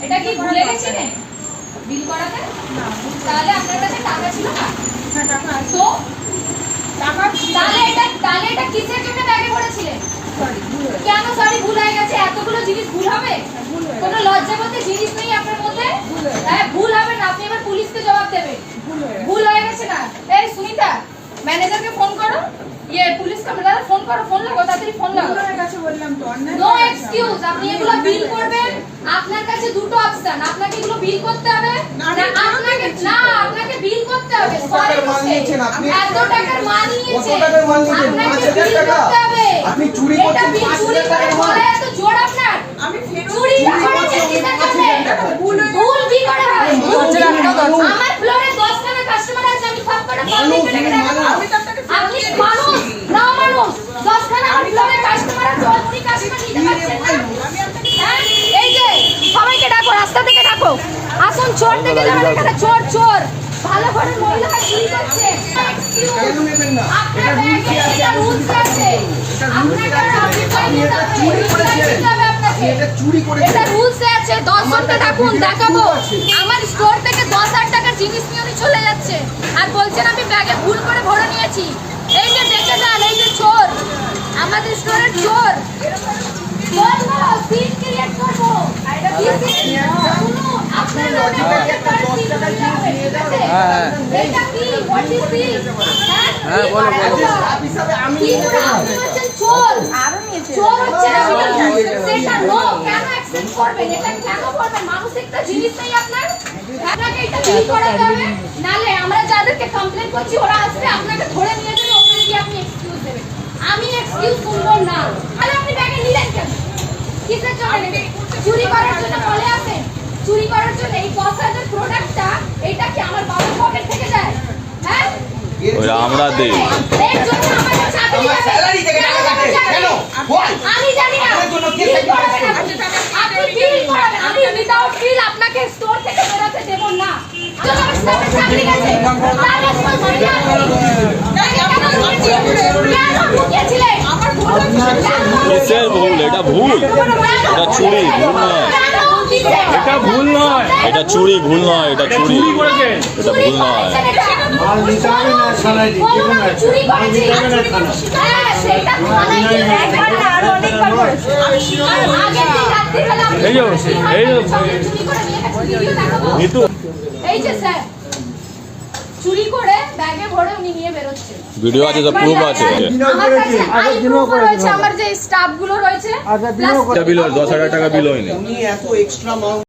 এটা কি ভুলে গেছিলেন বিল করাতে? তাহলে আপনার কাছে টাকা ছিল না? হ্যাঁ টাকা আছে। তো টাকা তাহলে এটা কিসের জন্য ব্যাগে ভরেছিলেন? সরি ভুল হয়ে কেন সরি ভুল হয়ে গেছে? এতগুলো জিনিস ভুল হবে? ভুল হয়ে কোনো লজ্জা বলতে জিনিস নেই আপনার মধ্যে? ভুল হয়ে হ্যাঁ ভুল হবে না, আপনি এবার পুলিশকে জবাব দেবেন। ভুল হয়ে গেছে না? এই সুনিতা ম্যানেজারকে ফোন করো, পুলিশ কমিশনার ফোন করো, ফোন লাগো, তাড়াতাড়ি ফোন লাগো। ভুল হয়ে গেছে বললাম তো। নো এক্সকিউজ, আপনি এগুলো বিল করবেন। আপনার কাছে দুটো অপশন, আপনাকে এগুলো বিল করতে হবে না আপনাকে বিল করতে হবে। সরি এত টাকার মাল নিয়েছেন, আপনাকে বিল করতে হবে। আপনি চুরি এটা করছেন, বিল 5,000 চুরি করে টাকার মাল। বলে এত জোর আপনার? আমি ফেরত চুরি করেছেন কিসের জন্য? ভুল কি করে হয়? আমার ফ্লোরে 10 খানা কাস্টমার আছে, আমি সব কটা পাবলিক রেখে দেবো। আমি তো আপনাকে ফেরত আপনি দিয়ে মানুষ দিয়েছি। না মানুষ? 10 খানা আমার ফ্লোরে কাস্টমার আছে, আপনি কাস্টমার নিতে পারছেন না? আমি আপনাকে হ্যাঁ? এই যে সবাইকে ডাকো, রাস্তা থেকে ডাকো, আসুন। চোর থেকে যাবেন এখানে, চোর চোর ভালো করে মহিলারা চুরি করছে। কেন নেবেন না? আপনার ব্যাগে এটা রুলস আছে, আপনাকে আপনি চুরি করেছেন। এটা চুরি করেছেন। এটা রুলসে আছে। 10 জনকে ডাকুন, দেখাবো। আমার স্টোর থেকে 10,000 টাকার জিনিস নিয়ে উনি চলে যাচ্ছে আর বলছেন আমি ব্যাগে ভুল করে ভরে নিয়েছি। এই যে দেখে যান, এই যে চোর, আমাদের স্টোরের চোর। বলবো সিন ক্রিয়েট করবো। শুনুন, আপনার নামে একটা 10 টাকা নিয়ে যাবে। এটা কি হোয়াট ইজ দিস? হ্যাঁ বলো স্টাফ হিসাবে আমি কি করে আপনি হচ্ছেন চোর? আরো নিয়েছে। চোর হচ্ছে না সেটা নো, কেন অ্যাকসেপ্ট করবেন? এটা কেন করবেন? মানসিকতা জিনিস নেই আপনার? আপনাকে এটা বিল করাতে হবে, নালে আমরা যাদেরকে কমপ্লেইন করছি ওরা আসবে আপনাকে ধরে নিয়ে যাবে, ওখানে গিয়ে আপনি এক্সকিউজ দেবেন। আমি এক্সকিউজ শুনবো না। তাহলে আপনি ব্যাগে নিলেন কেন? কিসের জন্য নেবেন? চুরি করার জন্য বলে আসেন? চুরি করার জন্য এই 10,000 প্রোডাক্টটা এটা কি আমার বাবার পকেট থেকে যায়? হ্যাঁ ওরা আমরা দেই। এর জন্য আমাদের চাকরি আমার যাবে। স্যালারি থেকে টাকা কাটে কেন? Why? আমি জানি না। আপনার জন্য কে বিল সাইকেল করবেন আপনি। আপনি বিল করাবেন। আমি উইদাউট বিল আপনাকে স্টোর থেকে বেরোতে দেব না। যখন আমার সাথে চাকরি গেছে, তাহলে তোমার মহিলা আছে। কেন লুকিয়েছিলেন? আমার ভুল কিসের ভুল? এটা ভুল, এটা চুরি, ভুল নয়। এটা ভুল নয়, এটা চুরি, ভুল নয়, এটা চুরি। চুরি করেছেন। এটা ভুল নয়। মাল নিতে হবে না থানায় চুরি করেছি। হ্যাঁ সেটা থানায় গিয়ে একবার না আরো অনেকবার করেছি। আগের দিন রাত্রি বেলা আমি এই যে, এই যে, চুরি করে নিয়ে গেছি, ভিডিও দেখাবো। নিতু এই যে স্যার চুরি করে ব্যাগে ভরে উনি নিয়ে বেরোচ্ছে। ভিডিও আছে, তো প্রুফ আছে। আমার কাছে proof রয়েছে, আমার যে স্টাফ গুলো রয়েছে বিল 10,000 টাকা বিল হয়নি। উনি এত এক্সট্রা